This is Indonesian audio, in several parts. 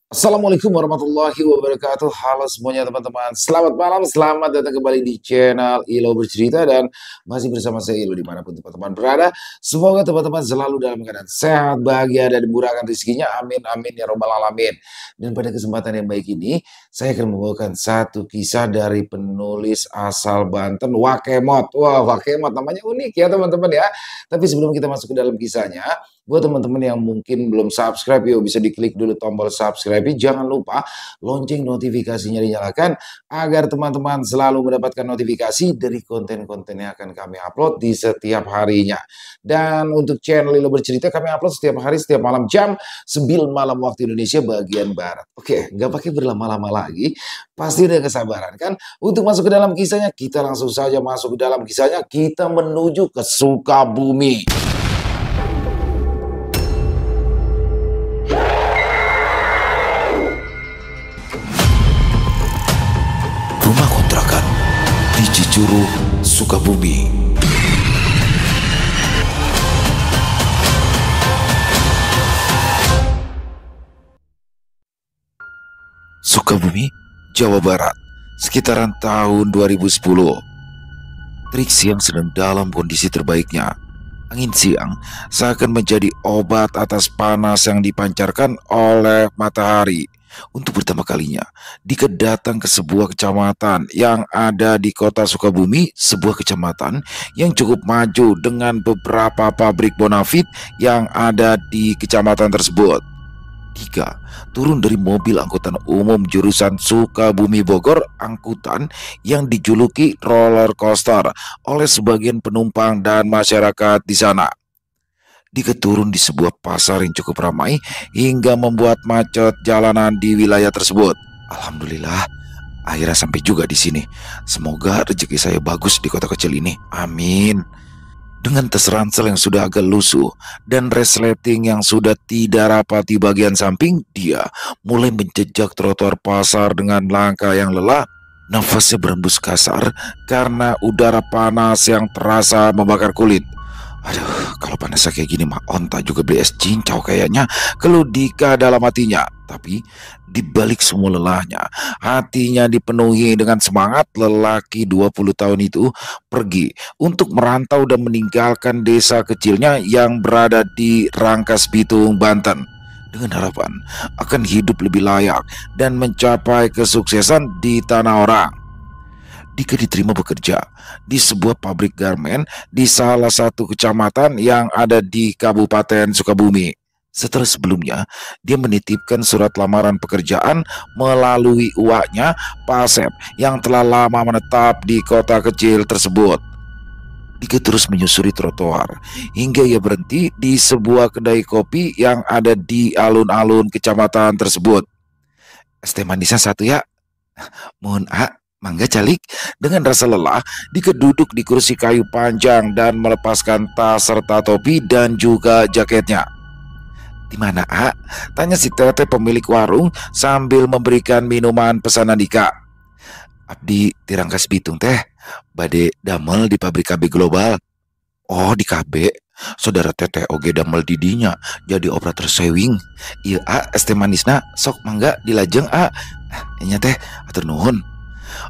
Assalamualaikum warahmatullahi wabarakatuh. Halo semuanya teman-teman. Selamat malam, selamat datang kembali di channel Ilo Bercerita dan masih bersama saya Ilo dimanapun teman-teman berada. Semoga teman-teman selalu dalam keadaan sehat, bahagia dan dimurahkan rezekinya. Amin amin ya robbal alamin. Dan pada kesempatan yang baik ini, saya akan membawakan satu kisah dari penulis asal Banten, Wakemot. Wah, Wakemot namanya unik ya teman-teman ya. Tapi sebelum kita masuk ke dalam kisahnya, buat teman-teman yang mungkin belum subscribe, yuk bisa diklik dulu tombol subscribe. Jangan lupa lonceng notifikasinya dinyalakan agar teman-teman selalu mendapatkan notifikasi dari konten-konten yang akan kami upload di setiap harinya. Dan untuk channel Lilo Bercerita kami upload setiap hari, setiap malam jam 9 malam waktu Indonesia bagian Barat. Oke, nggak pakai berlama-lama lagi. Pasti udah kesabaran kan? Untuk masuk ke dalam kisahnya, kita langsung saja masuk ke dalam kisahnya. Kita menuju ke Sukabumi. Rumah kontrakan di Cicuru, Sukabumi. Sukabumi, Jawa Barat, sekitaran tahun 2010. Terik siang sedang dalam kondisi terbaiknya. Angin siang seakan menjadi obat atas panas yang dipancarkan oleh matahari. Untuk pertama kalinya, Dika datang ke sebuah kecamatan yang ada di kota Sukabumi, sebuah kecamatan yang cukup maju dengan beberapa pabrik bonafit yang ada di kecamatan tersebut. Dika turun dari mobil angkutan umum jurusan Sukabumi Bogor, angkutan yang dijuluki roller coaster oleh sebagian penumpang dan masyarakat di sana. Dika turun di sebuah pasar yang cukup ramai hingga membuat macet jalanan di wilayah tersebut. Alhamdulillah, akhirnya sampai juga di sini. Semoga rezeki saya bagus di kota kecil ini. Amin. Dengan tas ransel yang sudah agak lusuh dan resleting yang sudah tidak rapat di bagian samping, dia mulai menjejak trotoar pasar dengan langkah yang lelah. Nafasnya berembus kasar karena udara panas yang terasa membakar kulit. Aduh, kalau panasnya kayak gini mah onta juga beli es cincau kayaknya, keluh Dika dalam hatinya. Tapi di balik semua lelahnya, hatinya dipenuhi dengan semangat. Lelaki 20 tahun itu pergi untuk merantau dan meninggalkan desa kecilnya yang berada di Rangkas Bitung, Banten, dengan harapan akan hidup lebih layak dan mencapai kesuksesan di tanah orang. Dika diterima bekerja di sebuah pabrik garmen di salah satu kecamatan yang ada di Kabupaten Sukabumi. Setelah sebelumnya, dia menitipkan surat lamaran pekerjaan melalui uaknya, Pak Asep, yang telah lama menetap di kota kecil tersebut. Dika terus menyusuri trotoar hingga ia berhenti di sebuah kedai kopi yang ada di alun-alun kecamatan tersebut. Es teh manisnya satu ya. Mohon mangga calik. Dengan rasa lelah, Dika duduk di kursi kayu panjang dan melepaskan tas serta topi dan juga jaketnya. Di mana tanya si Tete pemilik warung sambil memberikan minuman pesanan Dika. Abdi di Rangkas Bitung teh, bade damel di pabrik KB Global. Oh di KB, saudara Tete oge damel didinya jadi operator sewing. Iya es teh manisna sok mangga dilajeng Nya teh atur nuhun.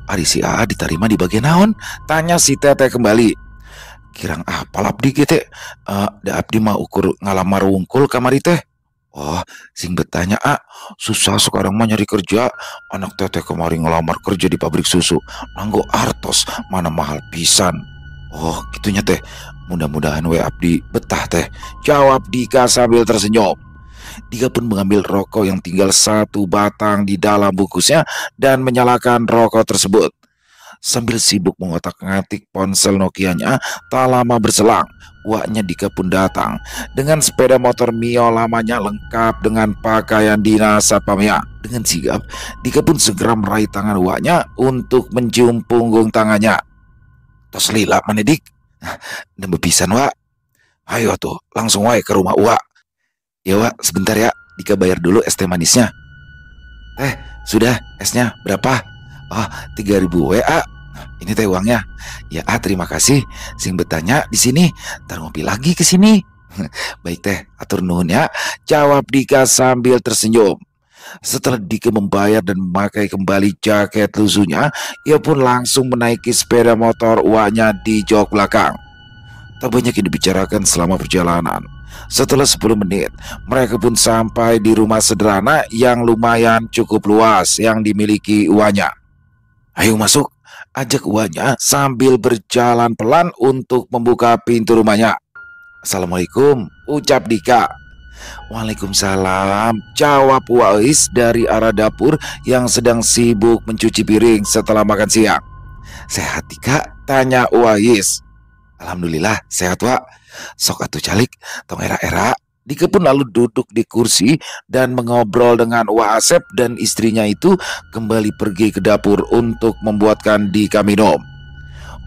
Ari si diterima di bagian naon? Tanya si Tete kembali. Kirang apal abdi gitu. Da abdi mah ukur ngalamar wungkul kamari teh. Oh, sing bertanya susah sekarang mah nyari kerja. Anak Tete kemarin ngelamar kerja di pabrik susu. Nanggo artos, mana mahal pisan. Oh, gitunya teh. Mudah-mudahan we abdi betah teh. Jawab Dika sambil tersenyum. Dika pun mengambil rokok yang tinggal satu batang di dalam bungkusnya dan menyalakan rokok tersebut. Sambil sibuk mengotak-ngatik ponsel Nokianya, tak lama berselang, uaknya Dika pun datang dengan sepeda motor Mio lamanya lengkap dengan pakaian dinas satpamnya. Dengan sigap, Dika pun segera meraih tangan uaknya untuk mencium punggung tangannya. Tos lila mana Dik? Nembe pisan wa. Ayo tuh, langsung wae ke rumah uak. Ya Wak, sebentar ya, Dika bayar dulu es teh manisnya. Sudah, esnya berapa? Oh, 3.000 WA. Ini teh uangnya. Ya terima kasih. Sing bertanya di sini, ntar ngopi lagi ke sini. Baik teh, atur nuhun ya. Jawab Dika sambil tersenyum. Setelah Dika membayar dan memakai kembali jaket lusuhnya, ia pun langsung menaiki sepeda motor uaknya di jok belakang. Tak banyak yang dibicarakan selama perjalanan. Setelah 10 menit, mereka pun sampai di rumah sederhana yang lumayan cukup luas yang dimiliki uaknya. "Ayo masuk," ajak uaknya sambil berjalan pelan untuk membuka pintu rumahnya. "Assalamualaikum," ucap Dika. "Waalaikumsalam," jawab Wais dari arah dapur yang sedang sibuk mencuci piring setelah makan siang. "Sehat Dika?" tanya Wais. "Alhamdulillah sehat Wak. Sok atuh calik tong era-era." Dika pun lalu duduk di kursi dan mengobrol dengan Wak Asep, dan istrinya itu kembali pergi ke dapur untuk membuatkan Dika minum.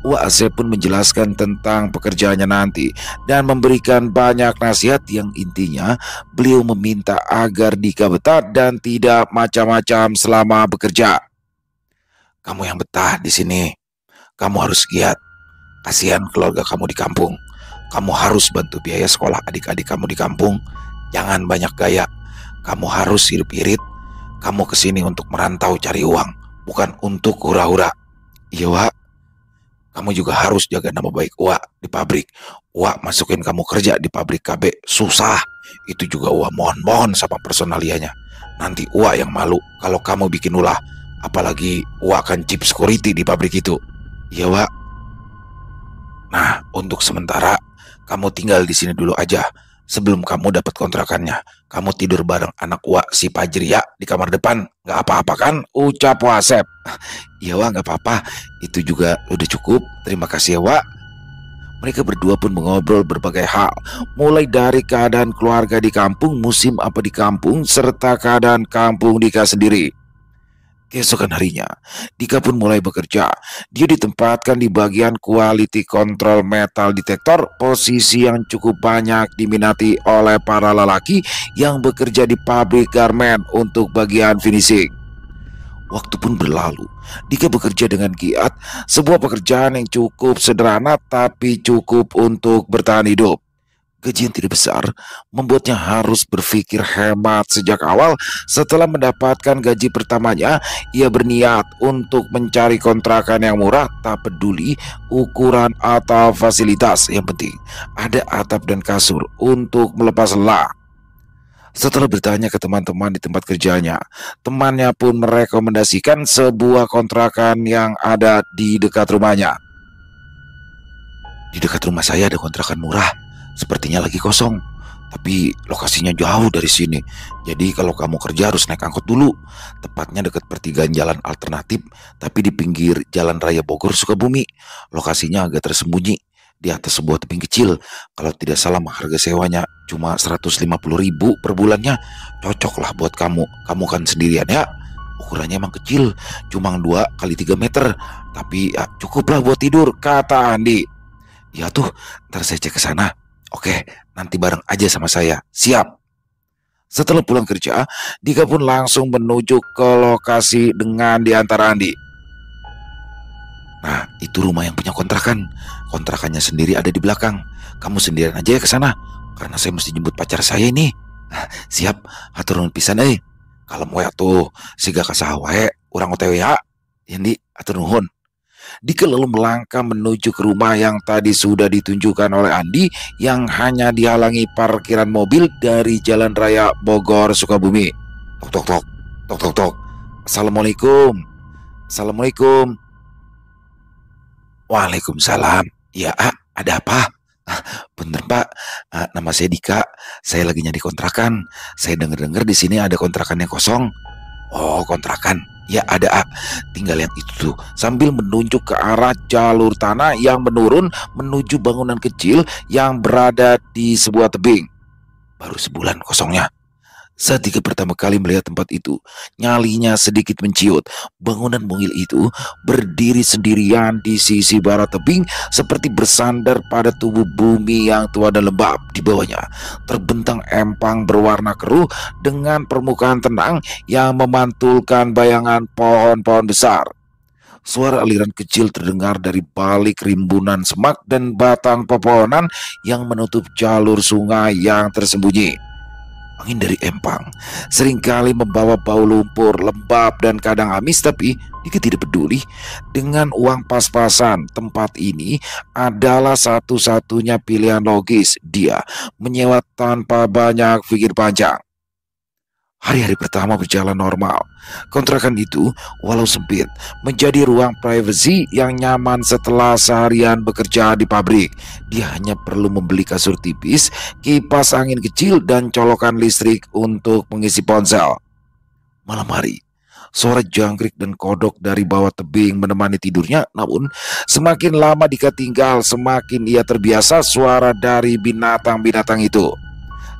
Wak Asep pun menjelaskan tentang pekerjaannya nanti dan memberikan banyak nasihat yang intinya beliau meminta agar Dika betah dan tidak macam-macam selama bekerja. "Kamu yang betah di sini. Kamu harus giat. Kasihan keluarga kamu di kampung. Kamu harus bantu biaya sekolah adik-adik kamu di kampung. Jangan banyak gaya. Kamu harus hidup irit. Kamu kesini untuk merantau cari uang, bukan untuk hura-hura. Iya Wak. Kamu juga harus jaga nama baik Wak di pabrik. Wak masukin kamu kerja di pabrik KB susah. Itu juga Wak mohon-mohon sama personalianya. Nanti Wak yang malu kalau kamu bikin ulah. Apalagi Wak kan chief security di pabrik itu. Iya Wak. Nah, untuk sementara kamu tinggal di sini dulu aja. Sebelum kamu dapat kontrakannya, kamu tidur bareng anak Wak si Fajri ya di kamar depan. Gak apa-apa kan? Ucap Wasep. Iya Wak, gak apa-apa. Itu juga udah cukup. Terima kasih ya Wak. Mereka berdua pun mengobrol berbagai hal, mulai dari keadaan keluarga di kampung, musim apa di kampung, serta keadaan kampung Dika sendiri. Keesokan harinya, Dika pun mulai bekerja. Dia ditempatkan di bagian quality control metal detector, posisi yang cukup banyak diminati oleh para lelaki yang bekerja di pabrik garment untuk bagian finishing. Waktu pun berlalu, Dika bekerja dengan giat, sebuah pekerjaan yang cukup sederhana tapi cukup untuk bertahan hidup. Gaji yang tidak besar membuatnya harus berpikir hemat sejak awal. Setelah mendapatkan gaji pertamanya, ia berniat untuk mencari kontrakan yang murah, tak peduli ukuran atau fasilitas. Yang penting ada atap dan kasur untuk melepas lelah. Setelah bertanya ke teman-teman di tempat kerjanya, temannya pun merekomendasikan sebuah kontrakan yang ada di dekat rumahnya. "Di dekat rumah saya ada kontrakan murah. Sepertinya lagi kosong, tapi lokasinya jauh dari sini. Jadi kalau kamu kerja harus naik angkot dulu. Tepatnya dekat pertigaan jalan alternatif, tapi di pinggir Jalan Raya Bogor Sukabumi. Lokasinya agak tersembunyi di atas sebuah tebing kecil. Kalau tidak salah harga sewanya cuma 150.000 per bulannya. Cocok lah buat kamu. Kamu kan sendirian ya. Ukurannya emang kecil, cuma 2 kali 3 meter. Tapi ya, cukup lah buat tidur," kata Andi. "Ya tuh, ntar saya cek ke sana." "Oke, nanti bareng aja sama saya." "Siap." Setelah pulang kerja, Dika pun langsung menuju ke lokasi dengan diantar Andi. "Nah, itu rumah yang punya kontrakan. Kontrakannya sendiri ada di belakang. Kamu sendirian aja ya ke sana, karena saya mesti jemput pacar saya ini." "Siap, hatur nuhun pisan euy. Kalem we atuh, siga kasaha wae urang OTW ya." "Yandi, hatur nuhun." Dika lalu melangkah menuju ke rumah yang tadi sudah ditunjukkan oleh Andi, yang hanya dihalangi parkiran mobil dari Jalan Raya Bogor Sukabumi. Tok tok tok, tok tok tok. "Assalamualaikum." "Assalamualaikum." "Waalaikumsalam." "Ya, ada apa?" "Bener Pak, nama saya Dika. Saya lagi nyari kontrakan. Saya dengar-dengar di sini ada kontrakan yang kosong." "Oh, kontrakan. Ya ada, tinggal yang itu tuh." Sambil menunjuk ke arah jalur tanah yang menurun menuju bangunan kecil yang berada di sebuah tebing. "Baru sebulan kosongnya." Saat Dika pertama kali melihat tempat itu, nyalinya sedikit menciut. Bangunan mungil itu berdiri sendirian di sisi barat tebing, seperti bersandar pada tubuh bumi yang tua dan lembab. Di bawahnya terbentang empang berwarna keruh dengan permukaan tenang yang memantulkan bayangan pohon-pohon besar. Suara aliran kecil terdengar dari balik rimbunan semak dan batang pepohonan yang menutup jalur sungai yang tersembunyi. Angin dari empang seringkali membawa bau lumpur, lembab, dan kadang amis, tapi Dika tidak peduli. Dengan uang pas-pasan, tempat ini adalah satu-satunya pilihan logis. Dia menyewa tanpa banyak pikir panjang. Hari-hari pertama berjalan normal. Kontrakan itu, walau sempit, menjadi ruang privasi yang nyaman setelah seharian bekerja di pabrik. Dia hanya perlu membeli kasur tipis, kipas angin kecil, dan colokan listrik untuk mengisi ponsel. Malam hari, suara jangkrik dan kodok dari bawah tebing menemani tidurnya. Namun, semakin lama Dika tinggal, semakin ia terbiasa suara dari binatang-binatang itu.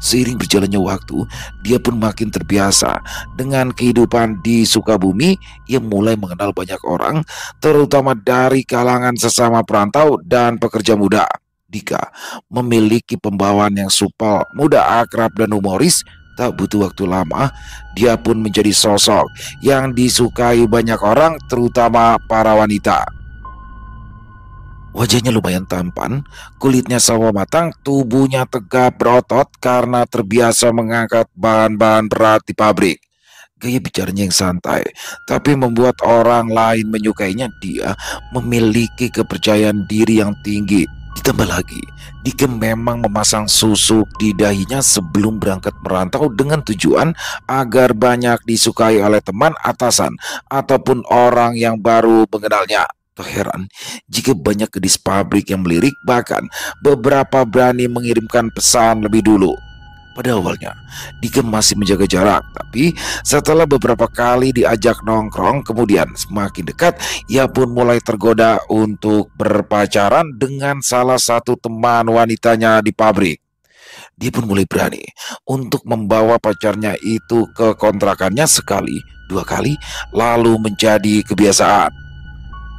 Seiring berjalannya waktu, dia pun makin terbiasa dengan kehidupan di Sukabumi. Ia mulai mengenal banyak orang, terutama dari kalangan sesama perantau dan pekerja muda. Dika memiliki pembawaan yang supel, mudah akrab, dan humoris. Tak butuh waktu lama, dia pun menjadi sosok yang disukai banyak orang, terutama para wanita. Wajahnya lumayan tampan, kulitnya sawo matang, tubuhnya tegap berotot karena terbiasa mengangkat bahan-bahan berat di pabrik. Gaya bicaranya yang santai, tapi membuat orang lain menyukainya. Dia memiliki kepercayaan diri yang tinggi. Ditambah lagi, Dika memang memasang susuk di dahinya sebelum berangkat merantau dengan tujuan agar banyak disukai oleh teman, atasan, ataupun orang yang baru mengenalnya. Tak heran jika banyak gadis pabrik yang melirik, bahkan beberapa berani mengirimkan pesan lebih dulu. Pada awalnya, Dika masih menjaga jarak, tapi setelah beberapa kali diajak nongkrong, kemudian semakin dekat, ia pun mulai tergoda untuk berpacaran dengan salah satu teman wanitanya di pabrik. Dia pun mulai berani untuk membawa pacarnya itu ke kontrakannya sekali, dua kali, lalu menjadi kebiasaan.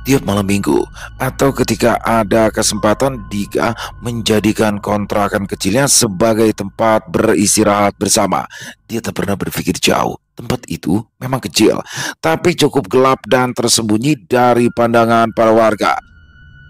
Tiap malam minggu atau ketika ada kesempatan, Dika menjadikan kontrakan kecilnya sebagai tempat beristirahat bersama. Dia tak pernah berpikir jauh. Tempat itu memang kecil, tapi cukup gelap dan tersembunyi dari pandangan para warga.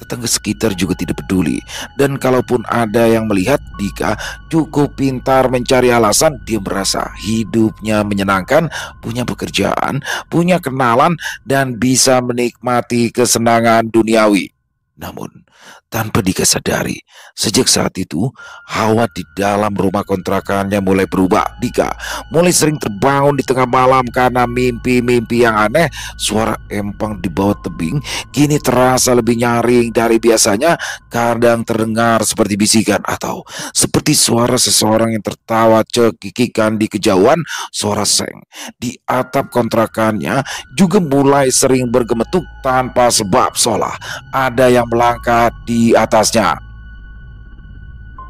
Tetangga sekitar juga tidak peduli, dan kalaupun ada yang melihat, Dika cukup pintar mencari alasan. Dia merasa hidupnya menyenangkan, punya pekerjaan, punya kenalan, dan bisa menikmati kesenangan duniawi. Namun, tanpa Dika sadari, sejak saat itu, hawa di dalam rumah kontrakannya mulai berubah. Dika mulai sering terbangun di tengah malam karena mimpi-mimpi yang aneh. Suara empang di bawah tebing kini terasa lebih nyaring dari biasanya. Kadang terdengar seperti bisikan atau seperti suara seseorang yang tertawa cekikikan di kejauhan. Suara seng di atap kontrakannya juga mulai sering bergemetuk tanpa sebab, seolah ada yang melangkah di atasnya.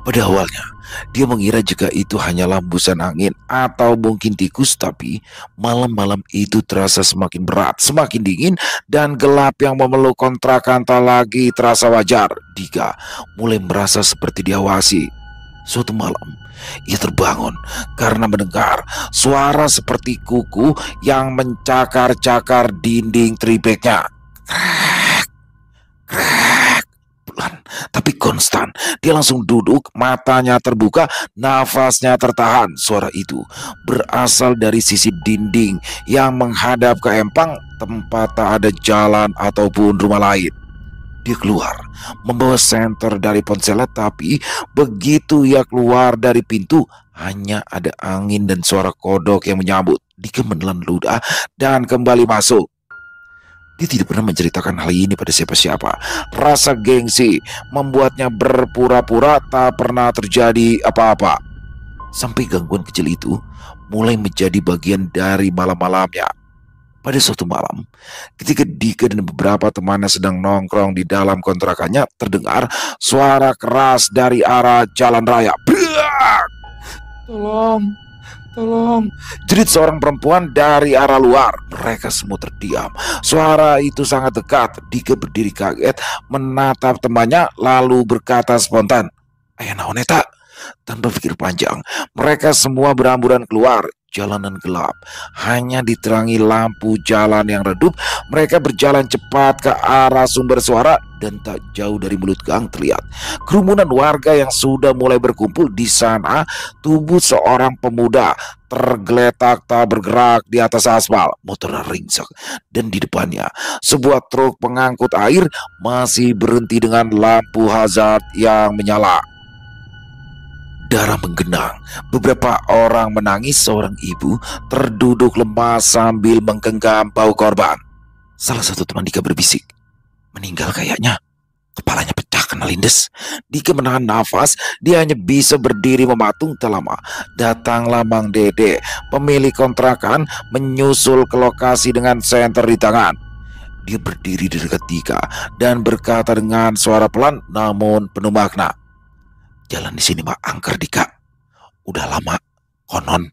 Pada awalnya, dia mengira jika itu hanyalah hembusan angin atau mungkin tikus, tapi malam-malam itu terasa semakin berat, semakin dingin, dan gelap yang memeluk kontrakan tak lagi terasa wajar. Dika mulai merasa seperti diawasi. Suatu malam, ia terbangun karena mendengar suara seperti kuku yang mencakar-cakar dinding tripeknya. Krek, pelan tapi konstan. Dia langsung duduk, matanya terbuka, nafasnya tertahan. Suara itu berasal dari sisi dinding yang menghadap ke empang, tempat tak ada jalan ataupun rumah lain. Dia keluar, membawa senter dari ponselnya, tapi begitu ia keluar dari pintu, hanya ada angin dan suara kodok yang menyambut. Dika menelan ludah dan kembali masuk. Dia tidak pernah menceritakan hal ini pada siapa-siapa. Rasa gengsi membuatnya berpura-pura tak pernah terjadi apa-apa. Sampai gangguan kecil itu mulai menjadi bagian dari malam-malamnya. Pada suatu malam, ketika Dika dan beberapa temannya sedang nongkrong di dalam kontrakannya, terdengar suara keras dari arah jalan raya. Brak! Tolong! Tolong! Jerit seorang perempuan dari arah luar. Mereka semua terdiam. Suara itu sangat dekat. Dika berdiri kaget, menatap temannya, lalu berkata spontan, "Ayah naon eta?" Tanpa pikir panjang, mereka semua berhamburan keluar. jalanan gelap, hanya diterangi lampu jalan yang redup. Mereka berjalan cepat ke arah sumber suara dan tak jauh dari mulut gang terlihat kerumunan warga yang sudah mulai berkumpul di sana. Tubuh seorang pemuda tergeletak tak bergerak di atas aspal, motornya ringsek, dan di depannya sebuah truk pengangkut air masih berhenti dengan lampu hazard yang menyala. Darah menggenang, beberapa orang menangis, seorang ibu terduduk lemas sambil menggenggam bau korban. Salah satu teman Dika berbisik, "Meninggal kayaknya, kepalanya pecah kena lindes." Dika menahan nafas, dia hanya bisa berdiri mematung. Tak lama, datanglah Mang Dede, pemilik kontrakan, menyusul ke lokasi dengan senter di tangan. Dia berdiri di dekat Dika dan berkata dengan suara pelan namun penuh makna, "Jalan di sini mah angker, Dika. Udah lama. Konon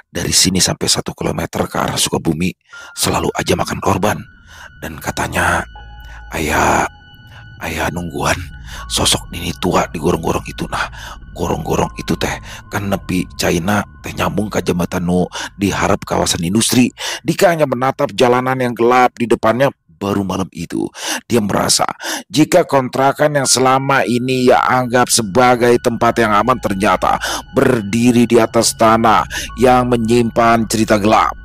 dari sini sampai 1 kilometer ke arah Sukabumi selalu aja makan korban. Dan katanya ayah nungguan sosok nini tua di gorong-gorong itu. Nah, gorong-gorong itu teh kan nepi China teh nyambung ke jembatan nu diharap kawasan industri." Dika hanya menatap jalanan yang gelap di depannya. Baru malam itu dia merasa jika kontrakan yang selama ini ia anggap sebagai tempat yang aman ternyata berdiri di atas tanah yang menyimpan cerita gelap.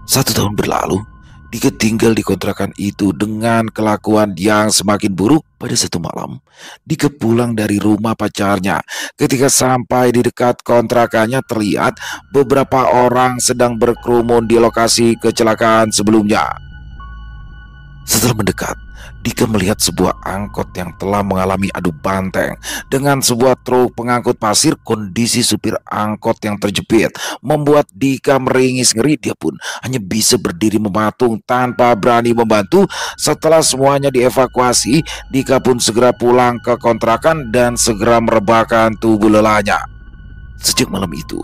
1 tahun berlalu, Dika tinggal di kontrakan itu dengan kelakuan yang semakin buruk. Pada satu malam, Dika pulang dari rumah pacarnya. Ketika sampai di dekat kontrakannya, terlihat beberapa orang sedang berkerumun di lokasi kecelakaan sebelumnya. Setelah mendekat, Dika melihat sebuah angkot yang telah mengalami adu banteng dengan sebuah truk pengangkut pasir. Kondisi supir angkot yang terjepit membuat Dika meringis ngeri. Dia pun hanya bisa berdiri mematung tanpa berani membantu. Setelah semuanya dievakuasi, Dika pun segera pulang ke kontrakan dan segera merebahkan tubuh lelahnya. Sejak malam itu,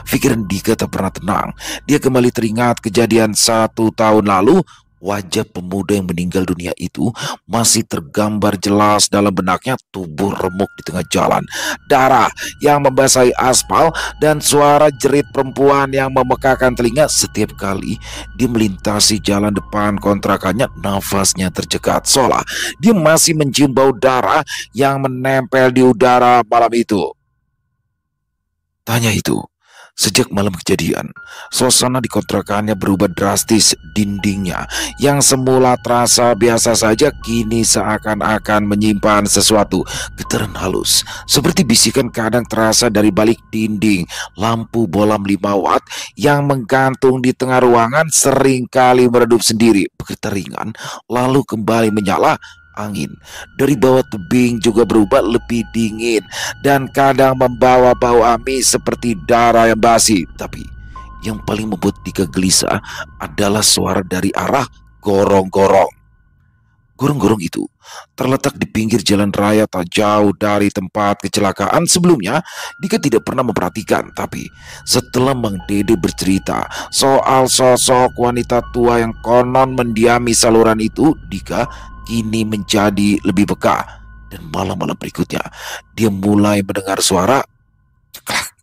pikiran Dika tak pernah tenang. Dia kembali teringat kejadian 1 tahun lalu. Wajah pemuda yang meninggal dunia itu masih tergambar jelas dalam benaknya. Tubuh remuk di tengah jalan, darah yang membasahi aspal, dan suara jerit perempuan yang memekakan telinga. Setiap kali dia melintasi jalan depan kontrakannya, nafasnya tercekat, seolah dia masih mencium bau darah yang menempel di udara malam itu. Tanya itu, sejak malam kejadian, suasana di kontrakannya berubah drastis. Dindingnya yang semula terasa biasa saja kini seakan-akan menyimpan sesuatu. Getaran halus seperti bisikan kadang terasa dari balik dinding. Lampu bolam 5 watt yang menggantung di tengah ruangan seringkali meredup sendiri, bergetar ringan lalu kembali menyala. Angin dari bawah tebing juga berubah lebih dingin dan kadang membawa bau amis seperti darah yang basi. Tapi yang paling membuat Dika gelisah adalah suara dari arah gorong-gorong. Gorong-gorong itu terletak di pinggir jalan raya tak jauh dari tempat kecelakaan sebelumnya. Dika tidak pernah memperhatikan, tapi setelah Mang Dede bercerita soal sosok wanita tua yang konon mendiami saluran itu, Dika kini menjadi lebih peka. Dan malam-malam berikutnya dia mulai mendengar suara ceklak,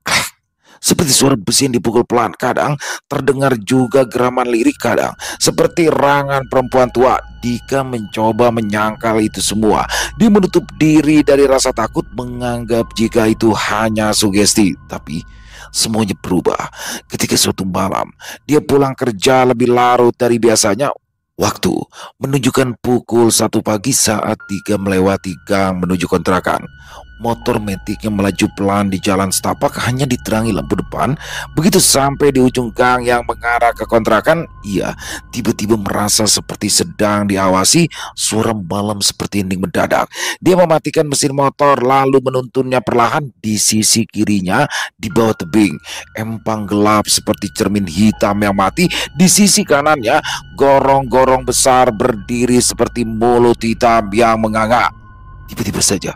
klak, seperti suara besi yang dipukul pelan. Kadang terdengar juga geraman lirik, kadang seperti rangan perempuan tua. Dika mencoba menyangkal itu semua. Dia menutup diri dari rasa takut, menganggap jika itu hanya sugesti. Tapi semuanya berubah ketika suatu malam dia pulang kerja lebih larut dari biasanya. Waktu menunjukkan pukul 1 pagi saat Dika melewati gang menuju kontrakan. Motor metiknya melaju pelan di jalan setapak, hanya diterangi lampu depan. Begitu sampai di ujung gang yang mengarah ke kontrakan, ia tiba-tiba merasa seperti sedang diawasi. Suram malam seperti hening mendadak. Dia mematikan mesin motor lalu menuntunnya perlahan. Di sisi kirinya, di bawah tebing, empang gelap seperti cermin hitam yang mati. Di sisi kanannya, gorong-gorong besar berdiri seperti mulut hitam yang menganga. Tiba-tiba saja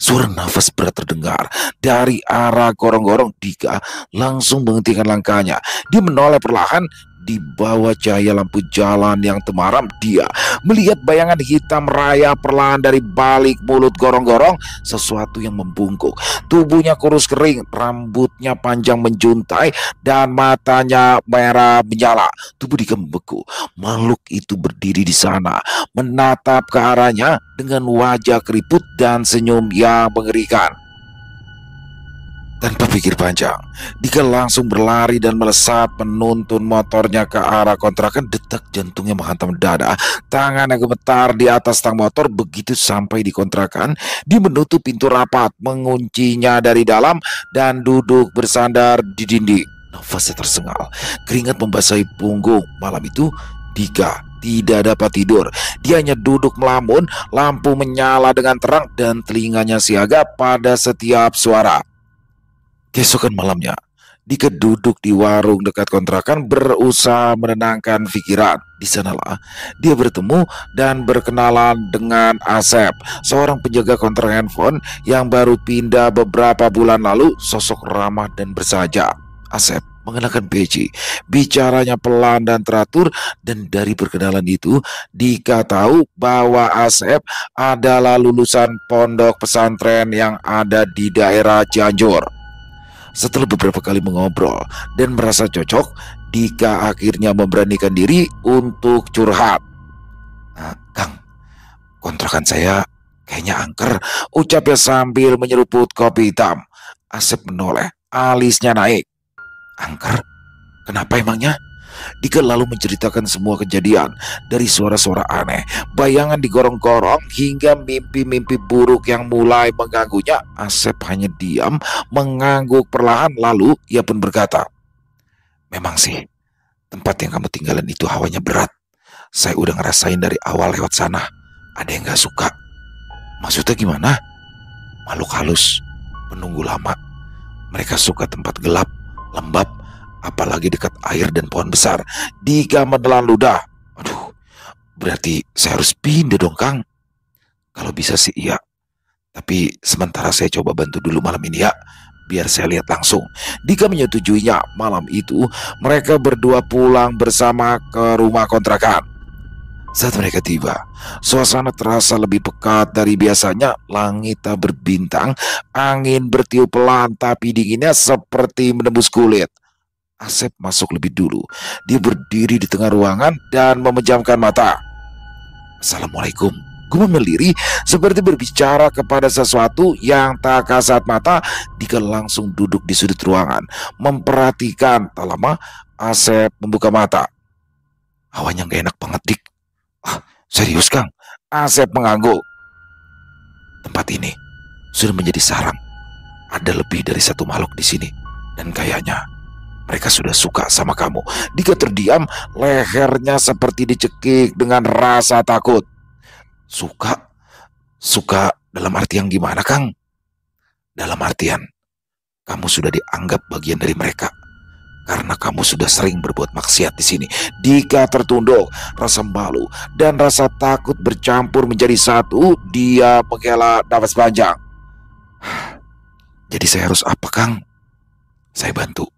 suara nafas berat terdengar dari arah gorong-gorong. Dika langsung menghentikan langkahnya. Dia menoleh perlahan. di bawah cahaya lampu jalan yang temaram, dia melihat bayangan hitam rayap perlahan dari balik mulut gorong-gorong. Sesuatu yang membungkuk. Tubuhnya kurus kering, rambutnya panjang menjuntai, dan matanya merah menyala. Tubuh Dika membeku. Makhluk itu berdiri di sana, menatap ke arahnya dengan wajah keriput dan senyum yang mengerikan. Tanpa pikir panjang, Dika langsung berlari dan melesat menuntun motornya ke arah kontrakan. Detak jantungnya menghantam dada, tangannya gemetar di atas stang motor. Begitu sampai di kontrakan, dia menutup pintu rapat, menguncinya dari dalam, dan duduk bersandar di dinding. Nafasnya tersengal, keringat membasahi punggung. Malam itu, Dika tidak dapat tidur. Dia hanya duduk melamun, lampu menyala dengan terang, dan telinganya siaga pada setiap suara. Keesokan malamnya, Dika duduk di warung dekat kontrakan berusaha menenangkan pikiran. Di sanalah dia bertemu dan berkenalan dengan Asep, seorang penjaga kontrak handphone yang baru pindah beberapa bulan lalu. Sosok ramah dan bersahaja. Asep mengenakan peci, bicaranya pelan dan teratur, dan dari perkenalan itu Dika tahu bahwa Asep adalah lulusan pondok pesantren yang ada di daerah Cianjur. Setelah beberapa kali mengobrol dan merasa cocok, Dika akhirnya memberanikan diri untuk curhat. Kang, kontrakan saya kayaknya angker, ucapnya sambil menyeruput kopi hitam. Asep menoleh, alisnya naik. Angker? Kenapa emangnya? Dika lalu menceritakan semua kejadian, dari suara-suara aneh, bayangan digorong-gorong, hingga mimpi-mimpi buruk yang mulai mengganggunya. Asep hanya diam, mengangguk perlahan, lalu ia pun berkata, memang sih, tempat yang kamu tinggalin itu hawanya berat. Saya udah ngerasain dari awal lewat sana. Ada yang gak suka. Maksudnya gimana? Makhluk halus, penunggu lama. Mereka suka tempat gelap, lembab, apalagi dekat air dan pohon besar. Dika menelan ludah. Aduh, berarti saya harus pindah dong, Kang. Kalau bisa sih iya. Tapi sementara saya coba bantu dulu malam ini ya, biar saya lihat langsung. Dika menyetujuinya. Malam itu mereka berdua pulang bersama ke rumah kontrakan. Saat mereka tiba, suasana terasa lebih pekat dari biasanya. Langit tak berbintang, angin bertiup pelan, tapi dinginnya seperti menembus kulit. Asep masuk lebih dulu. Dia berdiri di tengah ruangan dan memejamkan mata. Assalamualaikum. Gumam melirih seperti berbicara kepada sesuatu yang tak kasat mata. Dika langsung duduk di sudut ruangan, memperhatikan. Tak lama, Asep membuka mata. Hawanya gak enak banget, Dik. Serius, Kang? Asep mengangguk. Tempat ini sudah menjadi sarang. Ada lebih dari satu makhluk di sini, dan kayaknya mereka sudah suka sama kamu. Dika terdiam, lehernya seperti dicekik dengan rasa takut. Suka? Suka dalam artian gimana, Kang? Dalam artian, kamu sudah dianggap bagian dari mereka. Karena kamu sudah sering berbuat maksiat di sini. Dika tertunduk, rasa malu dan rasa takut bercampur menjadi satu. Dia menghela nafas panjang. Jadi saya harus apa, Kang? Saya bantu.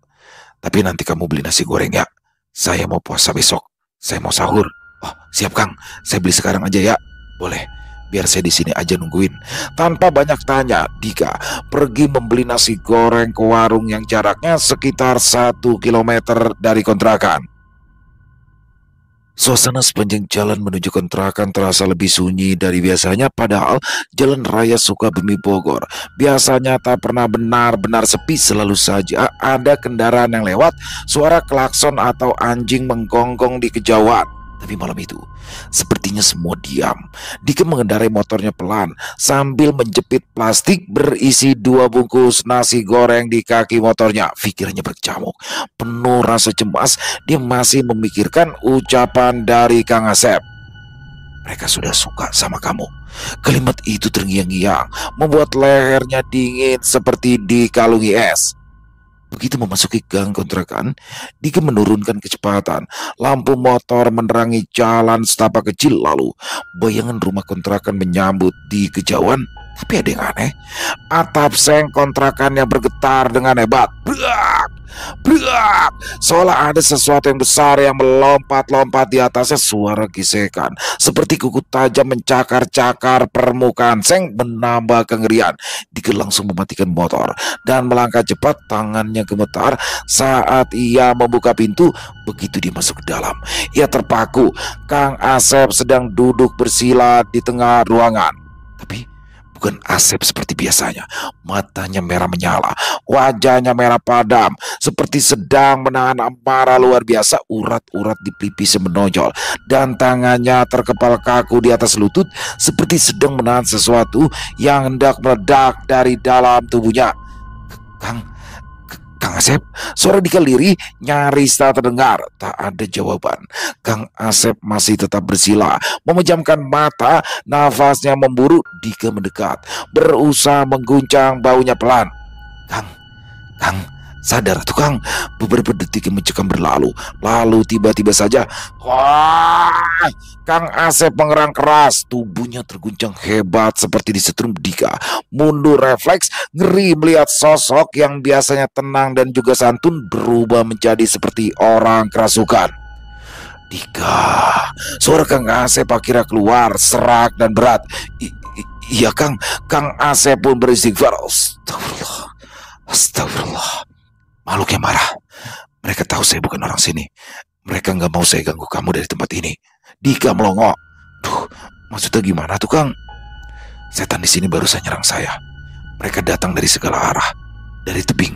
Tapi nanti kamu beli nasi goreng ya. Saya mau puasa besok. Saya mau sahur. Oh, siap, Kang. Saya beli sekarang aja ya. Boleh. Biar saya di sini aja nungguin. Tanpa banyak tanya, Dika pergi membeli nasi goreng ke warung yang jaraknya sekitar 1 kilometer dari kontrakan. Suasana sepanjang jalan menuju kontrakan terasa lebih sunyi dari biasanya, padahal jalan raya Sukabumi Bogor biasanya tak pernah benar-benar sepi. Selalu saja ada kendaraan yang lewat, suara klakson atau anjing menggonggong di kejauhan. Tapi malam itu, sepertinya semua diam. Dika mengendarai motornya pelan sambil menjepit plastik berisi 2 bungkus nasi goreng di kaki motornya. Pikirannya berkecamuk, penuh rasa cemas. Dia masih memikirkan ucapan dari Kang Asep. Mereka sudah suka sama kamu. Kalimat itu terngiang-ngiang, membuat lehernya dingin seperti dikalungi es. Begitu memasuki gang kontrakan, Dika menurunkan kecepatan. Lampu motor menerangi jalan setapak kecil, lalu bayangan rumah kontrakan menyambut di kejauhan. Tapi ada yang aneh. Atap seng kontrakannya bergetar dengan hebat. Brak! Brak! Seolah ada sesuatu yang besar yang melompat-lompat di atasnya. Suara gesekan seperti kuku tajam mencakar-cakar permukaan seng menambah kengerian. Dika langsung mematikan motor dan melangkah cepat. Tangannya gemetar saat ia membuka pintu. Begitu dia masuk ke dalam, ia terpaku. Kang Asep sedang duduk bersila di tengah ruangan. Tapi bukan Asep seperti biasanya. Matanya merah menyala, wajahnya merah padam, seperti sedang menahan amarah luar biasa. Urat-urat di pipisnya menonjol, dan tangannya terkepal kaku di atas lutut, seperti sedang menahan sesuatu yang hendak meledak dari dalam tubuhnya. Kang Asep, suara Dika lirih nyaris tak terdengar. Tak ada jawaban. Kang Asep masih tetap bersila, memejamkan mata, nafasnya memburu. Dika mendekat, berusaha mengguncang baunya pelan. Kang, sadar tuh Kang. Beberapa detik yang mencekam berlalu, lalu tiba-tiba saja, wah! Kang Asep mengerang keras, tubuhnya terguncang hebat seperti disetrum. Dika mundur refleks, ngeri melihat sosok yang biasanya tenang dan juga santun berubah menjadi seperti orang kerasukan. Dika, suara Kang Asep akhirnya keluar serak dan berat. Iya Kang. Kang Asep pun beristighfar. Astagfirullah. Makhluknya marah. Mereka tahu saya bukan orang sini. Mereka nggak mau saya ganggu kamu dari tempat ini. Dika melongo. Duh, maksudnya gimana tuh Kang? Setan di sini barusan nyerang saya. Mereka datang dari segala arah. Dari tebing,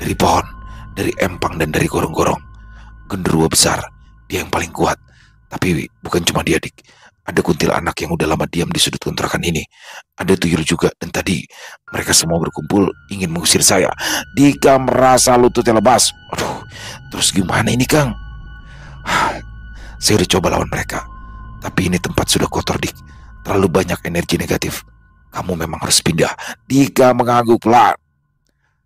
dari pohon, dari empang, dan dari gorong-gorong. Genderuwo besar, dia yang paling kuat. Tapi bukan cuma dia, Dik. Ada kuntilanak yang udah lama diam di sudut kontrakan ini. Ada tuyul juga, dan tadi mereka semua berkumpul ingin mengusir saya. Dika merasa lututnya lemas. Aduh, terus gimana ini Kang? Saya udah coba lawan mereka, tapi ini tempat sudah kotor, Dik. Terlalu banyak energi negatif. Kamu memang harus pindah. Dika mengangguk pelan.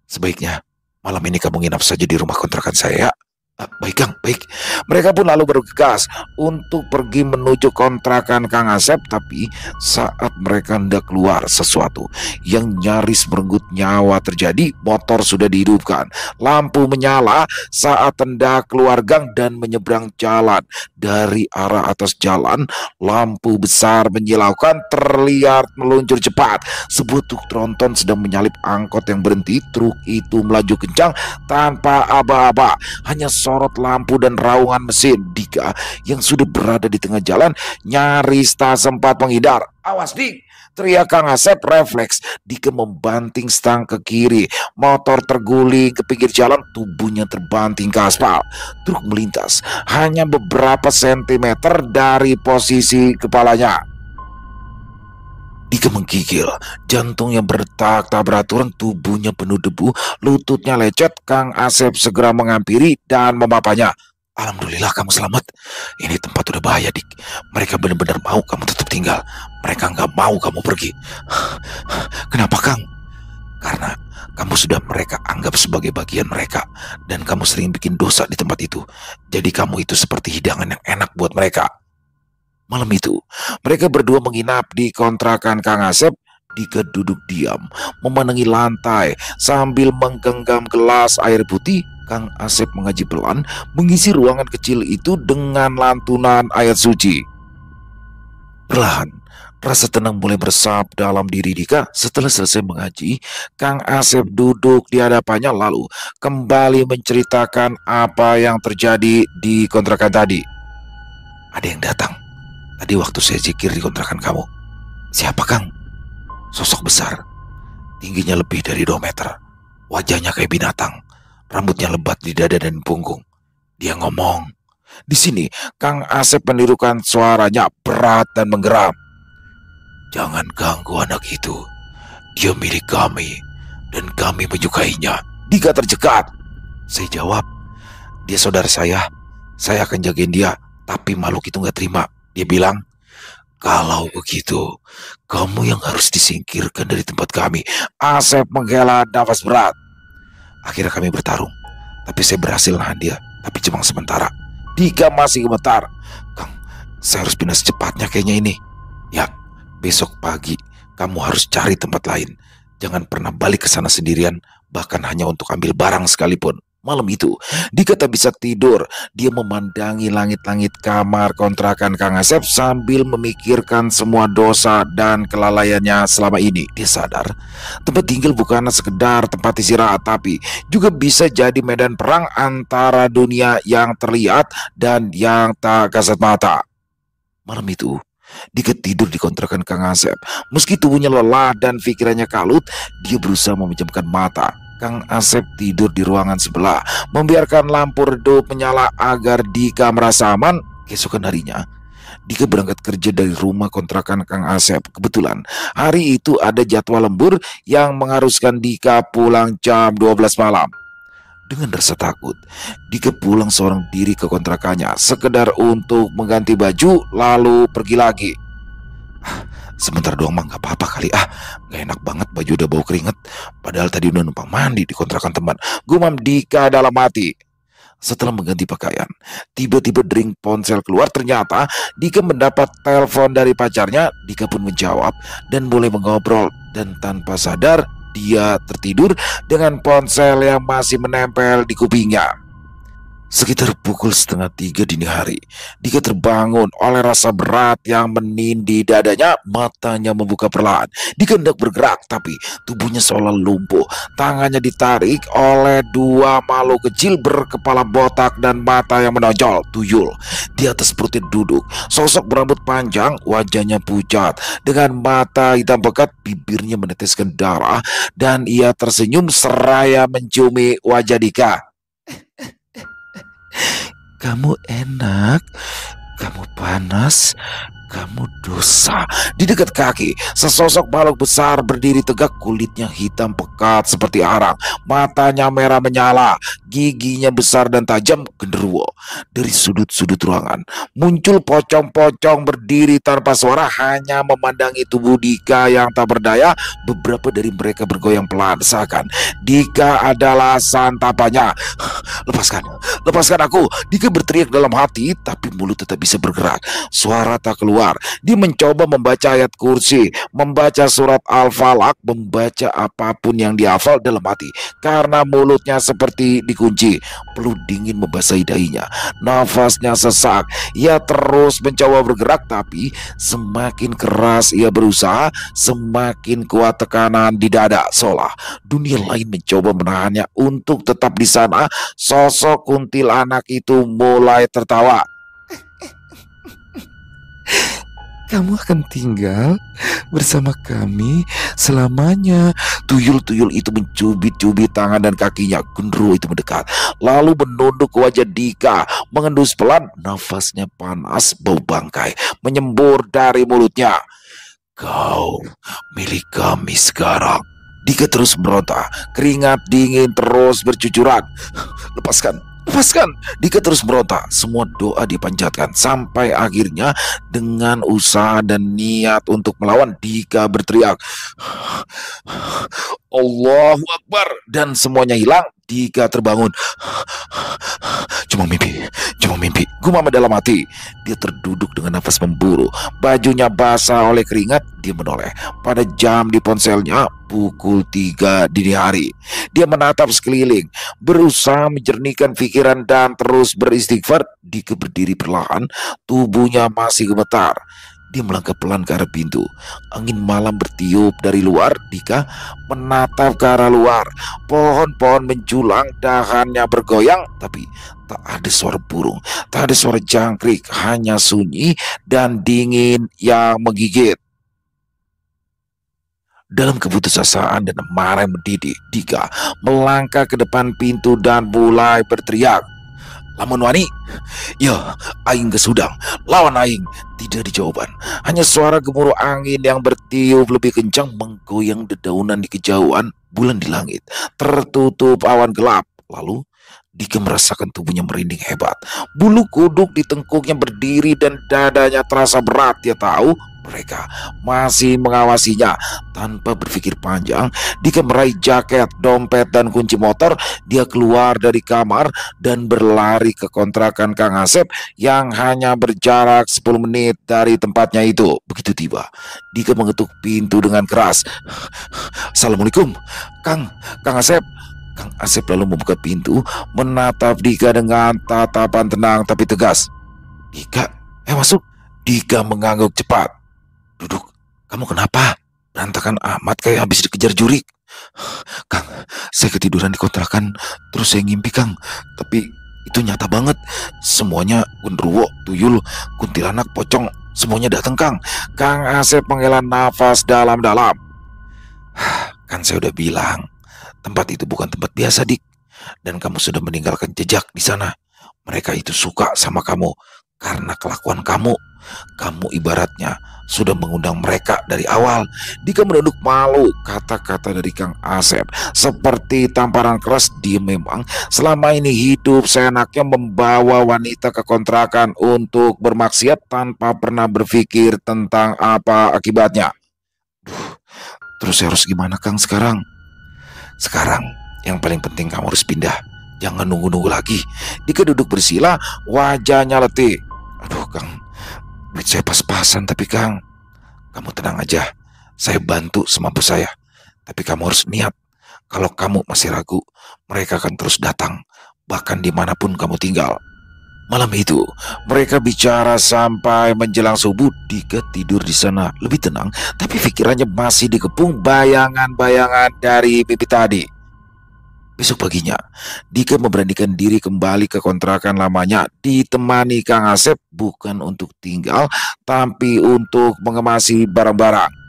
Sebaiknya malam ini kamu nginap saja di rumah kontrakan saya, ya? Baik Kang, baik. Mereka pun lalu bergegas untuk pergi menuju kontrakan Kang Asep. Tapi saat mereka hendak keluar, sesuatu yang nyaris merenggut nyawa terjadi. Motor sudah dihidupkan, lampu menyala saat hendak keluar gang dan menyeberang jalan. Dari arah atas jalan, lampu besar menyilaukan terlihat meluncur cepat. Sebuah truk tronton sedang menyalip angkot yang berhenti. Truk itu melaju kencang tanpa aba-aba, hanya sorot lampu dan raungan mesin. Dika yang sudah berada di tengah jalan nyaris tak sempat menghindar. Awas Dik, teriak Kang Asep. Refleks Dika membanting stang ke kiri. Motor terguling ke pinggir jalan, tubuhnya terbanting ke aspal. Truk melintas hanya beberapa sentimeter dari posisi kepalanya. Dika menggigil, jantungnya berdetak tak beraturan, tubuhnya penuh debu, lututnya lecet. Kang Asep segera menghampiri dan memapanya. Alhamdulillah kamu selamat. Ini tempat udah bahaya, Dik. Mereka benar-benar mau kamu tetap tinggal. Mereka nggak mau kamu pergi. Kenapa Kang? Karena kamu sudah mereka anggap sebagai bagian mereka, dan kamu sering bikin dosa di tempat itu. Jadi kamu itu seperti hidangan yang enak buat mereka. Malam itu, mereka berdua menginap di kontrakan Kang Asep. Dika duduk diam, memandangi lantai sambil menggenggam gelas air putih. Kang Asep mengaji pelan, mengisi ruangan kecil itu dengan lantunan ayat suci. Perlahan, rasa tenang mulai meresap dalam diri Dika. Setelah selesai mengaji, Kang Asep duduk di hadapannya lalu kembali menceritakan apa yang terjadi di kontrakan tadi. Ada yang datang tadi waktu saya zikir di kontrakan kamu. Siapa Kang? Sosok besar, tingginya lebih dari 2 meter. Wajahnya kayak binatang, rambutnya lebat di dada dan punggung. Dia ngomong. Di sini Kang Asep menirukan suaranya berat dan menggeram. Jangan ganggu anak itu. Dia milik kami dan kami menyukainya. Dika tercekat. Saya jawab, dia saudara saya akan jagain dia. Tapi makhluk itu gak terima. Dia bilang, kalau begitu, kamu yang harus disingkirkan dari tempat kami. Asep menghela nafas berat. Akhirnya kami bertarung, tapi saya berhasil nahan dia, tapi cuma sementara. Dika masih gemetar. Kang, saya harus pindah secepatnya kayaknya ini. Ya, besok pagi kamu harus cari tempat lain. Jangan pernah balik ke sana sendirian, bahkan hanya untuk ambil barang sekalipun. Malam itu, Dika tak bisa tidur. Dia memandangi langit-langit kamar kontrakan Kang Asep sambil memikirkan semua dosa dan kelalaiannya selama ini. Dia sadar, tempat tinggal bukanlah sekedar tempat istirahat, tapi juga bisa jadi medan perang antara dunia yang terlihat dan yang tak kasat mata. Malam itu, Dika tidur di kontrakan Kang Asep. Meski tubuhnya lelah dan pikirannya kalut, dia berusaha memejamkan mata. Kang Asep tidur di ruangan sebelah, membiarkan lampu redup menyala agar Dika merasa aman. Keesokan harinya, Dika berangkat kerja dari rumah kontrakan Kang Asep. Kebetulan hari itu ada jadwal lembur yang mengharuskan Dika pulang jam 12 malam. Dengan rasa takut, Dika pulang seorang diri ke kontrakannya, sekedar untuk mengganti baju lalu pergi lagi. Sebentar doang mah gak apa-apa kali. Gak enak banget baju udah bau keringet. Padahal tadi udah numpang mandi di kontrakan teman, gumam Dika dalam hati. Setelah mengganti pakaian, tiba-tiba dering ponsel keluar. Ternyata Dika mendapat telepon dari pacarnya. Dika pun menjawab dan mulai mengobrol. Dan tanpa sadar, dia tertidur dengan ponsel yang masih menempel di kupingnya. Sekitar pukul 2:30 dini hari, Dika terbangun oleh rasa berat yang menindih dadanya. Matanya membuka perlahan. Dika hendak bergerak, tapi tubuhnya seolah lumpuh. Tangannya ditarik oleh dua makhluk kecil berkepala botak dan mata yang menonjol. Tuyul di atas perutnya duduk. Sosok berambut panjang, wajahnya pucat, dengan mata hitam pekat, bibirnya meneteskan darah, dan ia tersenyum seraya menciumi wajah Dika. Kamu enak, kamu panas, kamu dosa. Di dekat kaki, sesosok makhluk besar berdiri tegak. Kulitnya hitam pekat seperti arang, matanya merah menyala, giginya besar dan tajam genderuwo. Dari sudut-sudut ruangan muncul pocong-pocong berdiri tanpa suara, hanya memandangi tubuh Dika yang tak berdaya. Beberapa dari mereka bergoyang pelan, seakan Dika adalah santapannya. Lepaskan, lepaskan aku, Dika berteriak dalam hati, tapi mulut tetap bisa bergerak. Suara tak keluar. Dia mencoba membaca ayat kursi, membaca surat Al-Falaq, membaca apapun yang dihafal dalam hati, karena mulutnya seperti dikunci. Peluh dingin membasahi dahinya, nafasnya sesak. Ia terus mencoba bergerak, tapi semakin keras ia berusaha, semakin kuat tekanan di dada, seolah dunia lain mencoba menahannya untuk tetap di sana. Sosok kuntilanak itu mulai tertawa. Kamu akan tinggal bersama kami selamanya. Tuyul-tuyul itu mencubit-cubit tangan dan kakinya. Genderuwo itu mendekat, lalu menunduk ke wajah Dika, mengendus pelan. Nafasnya panas, bau bangkai menyembur dari mulutnya. Kau milik kami sekarang. Dika terus berontak, keringat dingin terus bercucuran. Lepaskan, lepaskan. Dika terus berontak. Semua doa dipanjatkan, sampai akhirnya dengan usaha dan niat untuk melawan, Dika berteriak, Allahu Akbar, dan semuanya hilang. Dika terbangun. Cuma mimpi, gumam dalam hati. Dia terduduk dengan nafas memburu, bajunya basah oleh keringat. Dia menoleh pada jam di ponselnya, pukul 3 dini hari. Dia menatap sekeliling, berusaha menjernihkan pikiran dan terus beristighfar. Dika berdiri perlahan, tubuhnya masih gemetar. Dia melangkah pelan ke arah pintu. Angin malam bertiup dari luar. Dika menatap ke arah luar. Pohon-pohon menjulang, dahannya bergoyang, tapi tak ada suara burung, tak ada suara jangkrik, hanya sunyi dan dingin yang menggigit. Dalam keputusasaan dan amarah yang mendidih, Dika melangkah ke depan pintu dan mulai berteriak, Lamun wani, ya aing gesudang, lawan aing. Tidak ada jawaban, hanya suara gemuruh angin yang bertiup lebih kencang, menggoyang dedaunan di kejauhan. Bulan di langit tertutup awan gelap. Lalu Dika merasakan tubuhnya merinding hebat. Bulu kuduk di tengkuknya berdiri dan dadanya terasa berat. Dia tahu mereka masih mengawasinya. Tanpa berpikir panjang, Dika meraih jaket, dompet, dan kunci motor. Dia keluar dari kamar dan berlari ke kontrakan Kang Asep yang hanya berjarak 10 menit dari tempatnya itu. Begitu tiba, Dika mengetuk pintu dengan keras. Assalamualaikum, Kang Asep. Kang Asep lalu membuka pintu, menatap Dika dengan tatapan tenang tapi tegas. "Dika, masuk." Dika mengangguk cepat. "Duduk, kamu kenapa? Berantakan amat kayak habis dikejar juri." "Kang, saya ketiduran di kontrakan, terus saya ngimpi Kang. Tapi itu nyata banget. Semuanya genderuwo, tuyul, kuntilanak, pocong, semuanya datang Kang." Kang Asep menghela nafas dalam-dalam. "Kan saya udah bilang, tempat itu bukan tempat biasa, Dik. Dan kamu sudah meninggalkan jejak di sana. Mereka itu suka sama kamu karena kelakuan kamu. Kamu ibaratnya sudah mengundang mereka dari awal." Dika menunduk malu. Kata-kata dari Kang Asep seperti tamparan keras. Dia memang selama ini hidup seenaknya membawa wanita ke kontrakan untuk bermaksiat tanpa pernah berpikir tentang apa akibatnya. "Terus saya harus gimana Kang sekarang?" "Sekarang yang paling penting kamu harus pindah. Jangan nunggu-nunggu lagi." Dika duduk bersila, wajahnya letih. "Aduh Kang, duit saya pas-pasan tapi Kang." "Kamu tenang aja, saya bantu semampu saya. Tapi kamu harus niat, kalau kamu masih ragu, mereka akan terus datang, bahkan dimanapun kamu tinggal." Malam itu, mereka bicara sampai menjelang subuh. Dika tidur di sana lebih tenang, tapi pikirannya masih dikepung bayangan-bayangan dari mimpi tadi. Besok paginya, Dika memberanikan diri kembali ke kontrakan lamanya, ditemani Kang Asep bukan untuk tinggal, tapi untuk mengemasi barang-barang.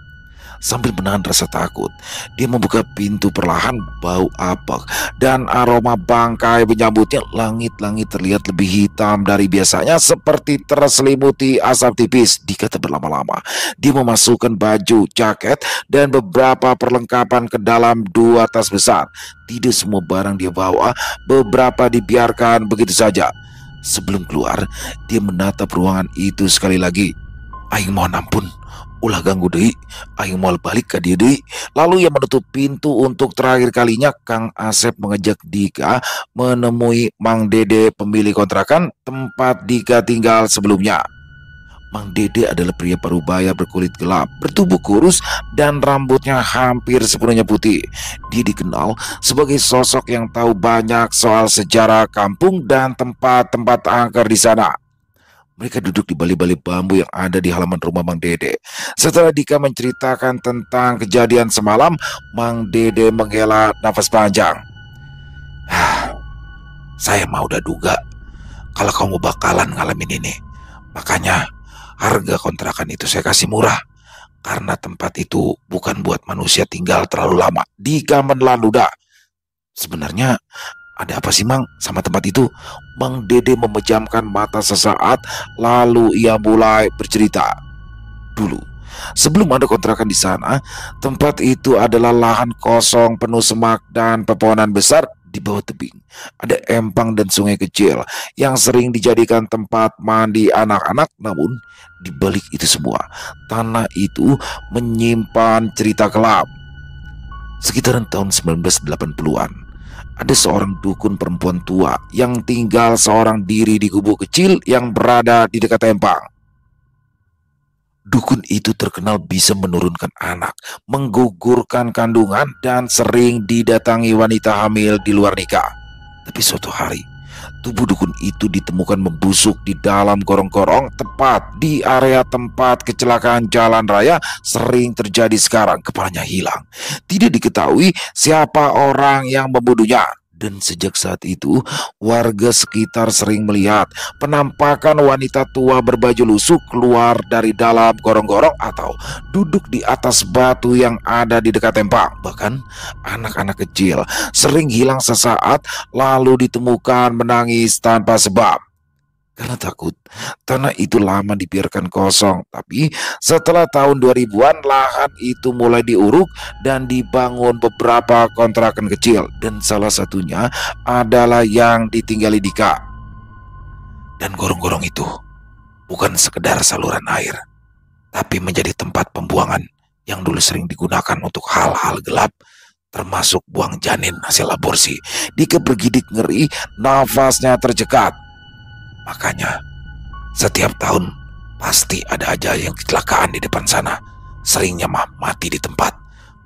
Sambil menahan rasa takut, dia membuka pintu perlahan. Bau apek dan aroma bangkai menyambutnya. Langit-langit terlihat lebih hitam dari biasanya, seperti terselimuti asap tipis. Dika tak berlama-lama, dia memasukkan baju, jaket, dan beberapa perlengkapan ke dalam 2 tas besar. Tidak semua barang dia bawa, beberapa dibiarkan begitu saja. Sebelum keluar, dia menatap ruangan itu sekali lagi. "Aing mohon ampun, ulah ganggu deui, aing moal balik ka dieu deui." Lalu ia menutup pintu untuk terakhir kalinya. Kang Asep mengajak Dika menemui Mang Dede, pemilik kontrakan tempat Dika tinggal sebelumnya. Mang Dede adalah pria parubaya berkulit gelap, bertubuh kurus, dan rambutnya hampir sepenuhnya putih. Dia dikenal sebagai sosok yang tahu banyak soal sejarah kampung dan tempat-tempat angker di sana. Mereka duduk di balik-balik bambu yang ada di halaman rumah Mang Dede. Setelah Dika menceritakan tentang kejadian semalam, Mang Dede menghela nafas panjang. "Saya mah udah duga kalau kamu bakalan ngalamin ini. Makanya harga kontrakan itu saya kasih murah. Karena tempat itu bukan buat manusia tinggal terlalu lama." Dika menelan ludah. "Sebenarnya ada apa sih Mang sama tempat itu?" Mang Dede memejamkan mata sesaat, lalu ia mulai bercerita. "Dulu, sebelum ada kontrakan di sana, tempat itu adalah lahan kosong penuh semak dan pepohonan besar. Di bawah tebing ada empang dan sungai kecil yang sering dijadikan tempat mandi anak-anak. Namun di balik itu semua, tanah itu menyimpan cerita kelam. Sekitaran tahun 1980-an, ada seorang dukun perempuan tua yang tinggal seorang diri di gubuk kecil yang berada di dekat empang. Dukun itu terkenal bisa menurunkan anak, menggugurkan kandungan, dan sering didatangi wanita hamil di luar nikah. Tapi suatu hari, tubuh dukun itu ditemukan membusuk di dalam gorong-gorong tepat di area tempat kecelakaan jalan raya sering terjadi sekarang. Kepalanya hilang. Tidak diketahui siapa orang yang membunuhnya. Dan sejak saat itu, warga sekitar sering melihat penampakan wanita tua berbaju lusuh keluar dari dalam gorong-gorong atau duduk di atas batu yang ada di dekat empang. Bahkan anak-anak kecil sering hilang sesaat lalu ditemukan menangis tanpa sebab. Karena takut, tanah itu lama dibiarkan kosong. Tapi setelah tahun 2000-an, lahan itu mulai diuruk dan dibangun beberapa kontrakan kecil. Dan salah satunya adalah yang ditinggali Dika. Dan gorong-gorong itu bukan sekedar saluran air, tapi menjadi tempat pembuangan yang dulu sering digunakan untuk hal-hal gelap, termasuk buang janin hasil aborsi. Dika bergidik ngeri, nafasnya tercekat. Makanya setiap tahun pasti ada aja yang kecelakaan di depan sana. Seringnya mah mati di tempat.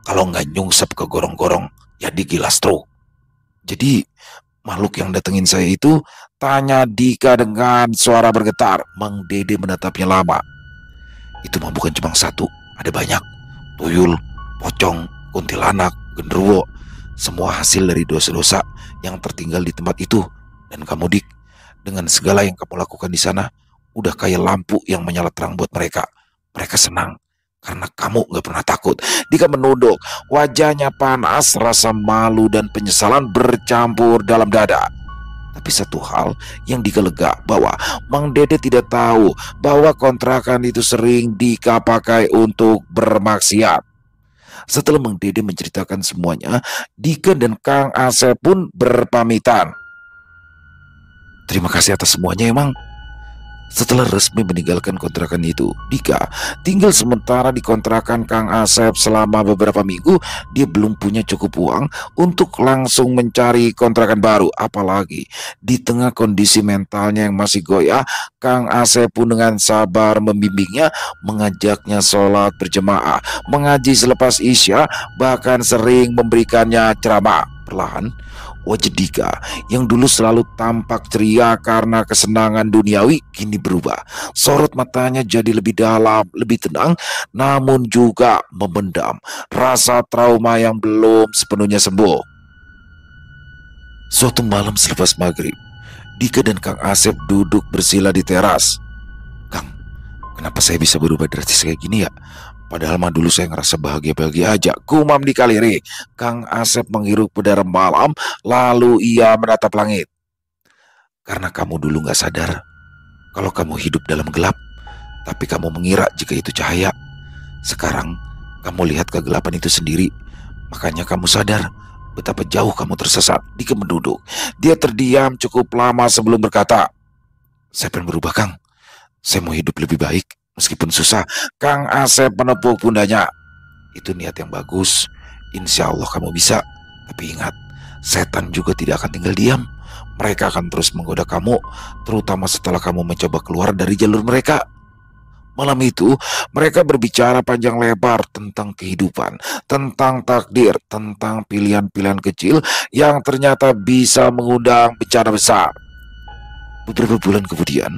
Kalau nggak nyungsep ke gorong-gorong, ya digila stroke. Jadi makhluk yang datengin saya itu, tanya Dika dengan suara bergetar. Mang Dede menatapnya lama. Itu mah bukan cuma satu, ada banyak. Tuyul, pocong, kuntilanak, genderuwo. Semua hasil dari dosa-dosa yang tertinggal di tempat itu. Dan kamu Dik, dengan segala yang kamu lakukan di sana, udah kayak lampu yang menyala terang buat mereka. Mereka senang karena kamu gak pernah takut. Dika menunduk, wajahnya panas, rasa malu dan penyesalan bercampur dalam dada. Tapi satu hal yang Dika lega, bahwa Mang Dede tidak tahu bahwa kontrakan itu sering Dika pakai untuk bermaksiat. Setelah Mang Dede menceritakan semuanya, Dika dan Kang Asep pun berpamitan. Terima kasih atas semuanya ya Mang. Setelah resmi meninggalkan kontrakan itu, Dika tinggal sementara di kontrakan Kang Asep selama beberapa minggu. Dia belum punya cukup uang untuk langsung mencari kontrakan baru. Apalagi di tengah kondisi mentalnya yang masih goyah, Kang Asep pun dengan sabar membimbingnya, mengajaknya sholat berjemaah, mengaji selepas Isya, bahkan sering memberikannya ceramah. Perlahan wajah Dika yang dulu selalu tampak ceria karena kesenangan duniawi kini berubah. Sorot matanya jadi lebih dalam, lebih tenang, namun juga memendam rasa trauma yang belum sepenuhnya sembuh. Suatu malam selepas maghrib, Dika dan Kang Asep duduk bersila di teras. Kang, kenapa saya bisa berubah drastis kayak gini ya? Padahal mah dulu saya ngerasa bahagia-bahagia aja. Gumam Dika lirik. Kang Asep menghirup udara malam, lalu ia menatap langit. Karena kamu dulu gak sadar kalau kamu hidup dalam gelap, tapi kamu mengira jika itu cahaya. Sekarang kamu lihat kegelapan itu sendiri, makanya kamu sadar betapa jauh kamu tersesat. Dika menduduk. Dia terdiam cukup lama sebelum berkata, saya pengen berubah Kang. Saya mau hidup lebih baik meskipun susah. Kang Asep menepuk pundanya. Itu niat yang bagus. Insya Allah kamu bisa. Tapi ingat, setan juga tidak akan tinggal diam. Mereka akan terus menggoda kamu, terutama setelah kamu mencoba keluar dari jalur mereka. Malam itu, mereka berbicara panjang lebar tentang kehidupan, tentang takdir, tentang pilihan-pilihan kecil yang ternyata bisa mengundang bencana besar. Beberapa bulan kemudian,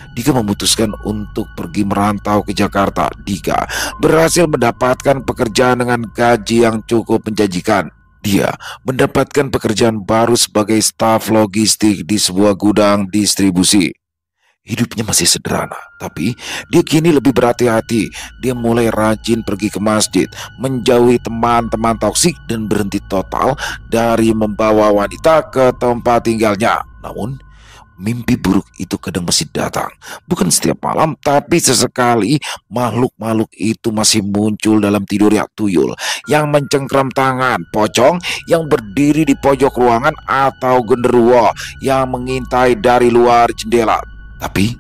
Dika memutuskan untuk pergi merantau ke Jakarta. Dika berhasil mendapatkan pekerjaan dengan gaji yang cukup menjanjikan. Dia mendapatkan pekerjaan baru sebagai staf logistik di sebuah gudang distribusi. Hidupnya masih sederhana, tapi dia kini lebih berhati-hati. Dia mulai rajin pergi ke masjid, menjauhi teman-teman toksik, dan berhenti total dari membawa wanita ke tempat tinggalnya. Namun, mimpi buruk itu kadang masih datang. Bukan setiap malam, tapi sesekali makhluk-makhluk itu masih muncul dalam tidurnya. Tuyul yang mencengkram tangan, pocong yang berdiri di pojok ruangan, atau genderuwo yang mengintai dari luar jendela. Tapi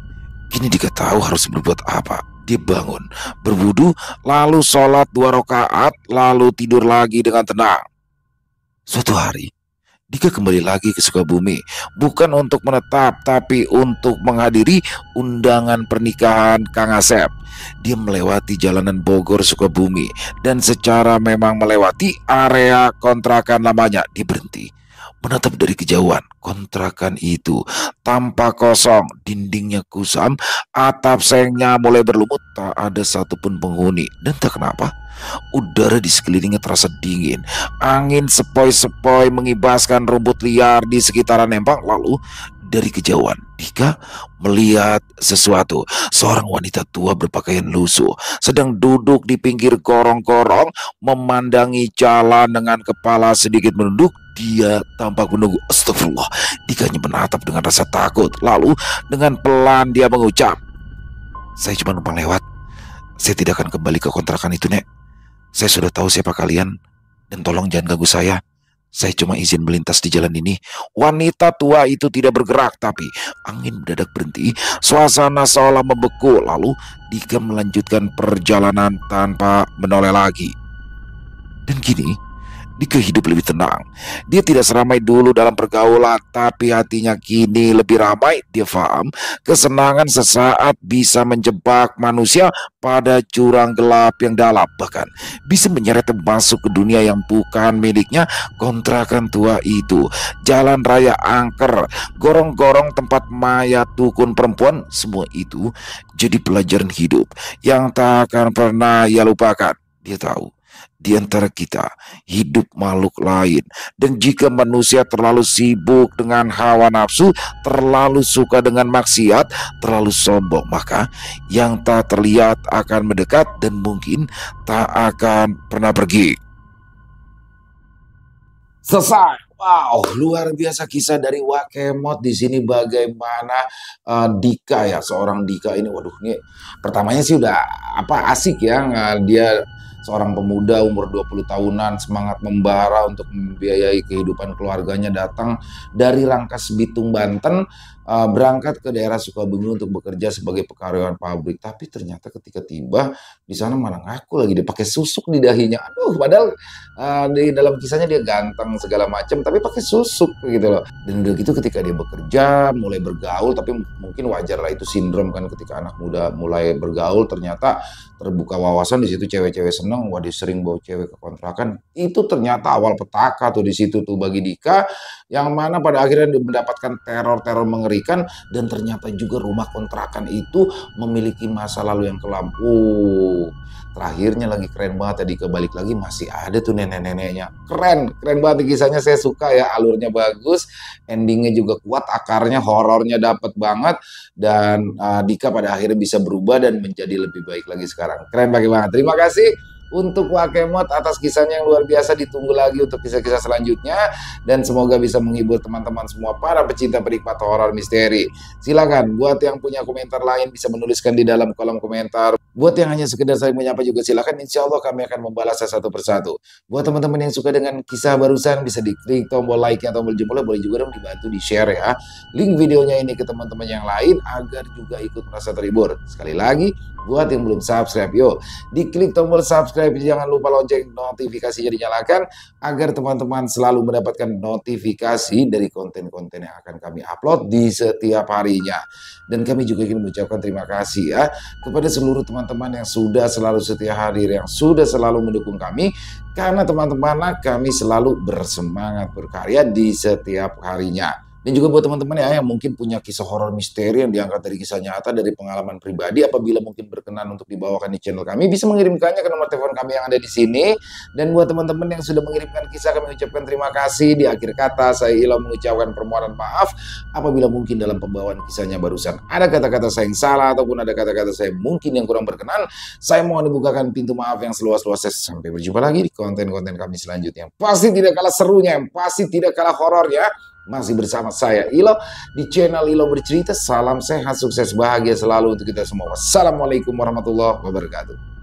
kini Dika tahu harus berbuat apa. Dia bangun, berwudu, lalu sholat 2 rakaat, lalu tidur lagi dengan tenang. Suatu hari, Dika kembali lagi ke Sukabumi, bukan untuk menetap, tapi untuk menghadiri undangan pernikahan Kang Asep. Dia melewati jalanan Bogor Sukabumi, dan secara memang melewati area kontrakan lamanya. Dia berhenti, menatap dari kejauhan. Kontrakan itu tampak kosong, dindingnya kusam, atap sengnya mulai berlumut, tak ada satupun penghuni. Dan tak kenapa, udara di sekelilingnya terasa dingin. Angin sepoi-sepoi mengibaskan rumput liar di sekitaran empang. Lalu dari kejauhan, Dika melihat sesuatu. Seorang wanita tua berpakaian lusuh sedang duduk di pinggir gorong-gorong, memandangi jalan dengan kepala sedikit menunduk. Dia tampak menunggu. Astagfirullah. Dika hanya menatap dengan rasa takut. Lalu dengan pelan dia mengucap, saya cuma numpang lewat. Saya tidak akan kembali ke kontrakan itu, Nek. Saya sudah tahu siapa kalian, dan tolong jangan ganggu saya. Saya cuma izin melintas di jalan ini. Wanita tua itu tidak bergerak, tapi angin mendadak berhenti. Suasana seolah membeku. Lalu Dika melanjutkan perjalanan tanpa menoleh lagi. Dan kini Dika hidup lebih tenang. Dia tidak seramai dulu dalam pergaulan, tapi hatinya kini lebih ramai. Dia paham kesenangan sesaat bisa menjebak manusia pada jurang gelap yang dalam, bahkan bisa menyeretnya masuk ke dunia yang bukan miliknya. Kontrakan tua itu, jalan raya angker, gorong-gorong tempat mayat dukun perempuan, semua itu jadi pelajaran hidup yang tak akan pernah ia lupakan. Dia tahu di antara kita hidup makhluk lain, dan jika manusia terlalu sibuk dengan hawa nafsu, terlalu suka dengan maksiat, terlalu sombong, maka yang tak terlihat akan mendekat dan mungkin tak akan pernah pergi. Selesai. Wow, luar biasa kisah dari Wakemot di sini bagaimana Dika ya, seorang Dika ini, waduh ini pertamanya sih udah asik ya, dia seorang pemuda umur 20 tahunan semangat membara untuk membiayai kehidupan keluarganya, datang dari Rangkas Bitung, Banten, berangkat ke daerah Sukabumi untuk bekerja sebagai pekaryawan pabrik. Tapi ternyata ketika tiba di sana malah ngaku lagi dia pakai susuk di dahinya. Aduh, padahal di dalam kisahnya dia ganteng segala macam, tapi pakai susuk gitu loh. Dan udah gitu ketika dia bekerja, mulai bergaul, tapi mungkin wajar lah itu sindrom kan, ketika anak muda mulai bergaul ternyata terbuka wawasan, di situ cewek-cewek seneng, wah dia sering bawa cewek ke kontrakan. Itu ternyata awal petaka tuh di situ tuh bagi Dika, yang mana pada akhirnya dia mendapatkan teror-teror mengerikan, dan ternyata juga rumah kontrakan itu memiliki masa lalu yang kelam. Terakhirnya lagi keren banget tadi, kebalik lagi masih ada tuh nenek-neneknya. Keren banget kisahnya, saya suka ya, alurnya bagus, endingnya juga kuat, akarnya, horornya dapet banget, dan Dika pada akhirnya bisa berubah dan menjadi lebih baik lagi sekarang. Keren banget. Terima kasih untuk Wakemot atas kisahnya yang luar biasa. Ditunggu lagi untuk kisah-kisah selanjutnya, dan semoga bisa menghibur teman-teman semua para pecinta penikmat horor misteri. Silakan buat yang punya komentar lain bisa menuliskan di dalam kolom komentar. Buat yang hanya sekedar saling menyapa juga silakan, insya Allah kami akan membalasnya satu persatu. Buat teman-teman yang suka dengan kisah barusan, bisa diklik tombol like-nya, tombol jempolnya, boleh juga dong dibantu di-share ya link videonya ini ke teman-teman yang lain agar juga ikut merasa terhibur. Sekali lagi, buat yang belum subscribe, yuk diklik tombol subscribe, jangan lupa lonceng notifikasinya dinyalakan agar teman-teman selalu mendapatkan notifikasi dari konten-konten yang akan kami upload di setiap harinya. Dan kami juga ingin mengucapkan terima kasih ya kepada seluruh teman-teman yang sudah selalu setia hadir, yang sudah selalu mendukung kami, karena teman-teman kami selalu bersemangat berkarya di setiap harinya. Dan juga buat teman-teman ya yang mungkin punya kisah horor misteri yang diangkat dari kisah nyata, dari pengalaman pribadi, apabila mungkin berkenan untuk dibawakan di channel kami, bisa mengirimkannya ke nomor telepon kami yang ada di sini. Dan buat teman-teman yang sudah mengirimkan kisah, kami ucapkan terima kasih. Di akhir kata, saya Ilo mengucapkan permohonan maaf apabila mungkin dalam pembawaan kisahnya barusan ada kata-kata saya yang salah, ataupun ada kata-kata saya mungkin yang kurang berkenan. Saya mohon dibukakan pintu maaf yang seluas-luasnya. Sampai berjumpa lagi di konten-konten kami selanjutnya. Pasti tidak kalah serunya, pasti tidak kalah horornya. Masih bersama saya Ilo di channel Ilo Bercerita. Salam sehat, sukses, bahagia selalu untuk kita semua. Wassalamualaikum warahmatullahi wabarakatuh.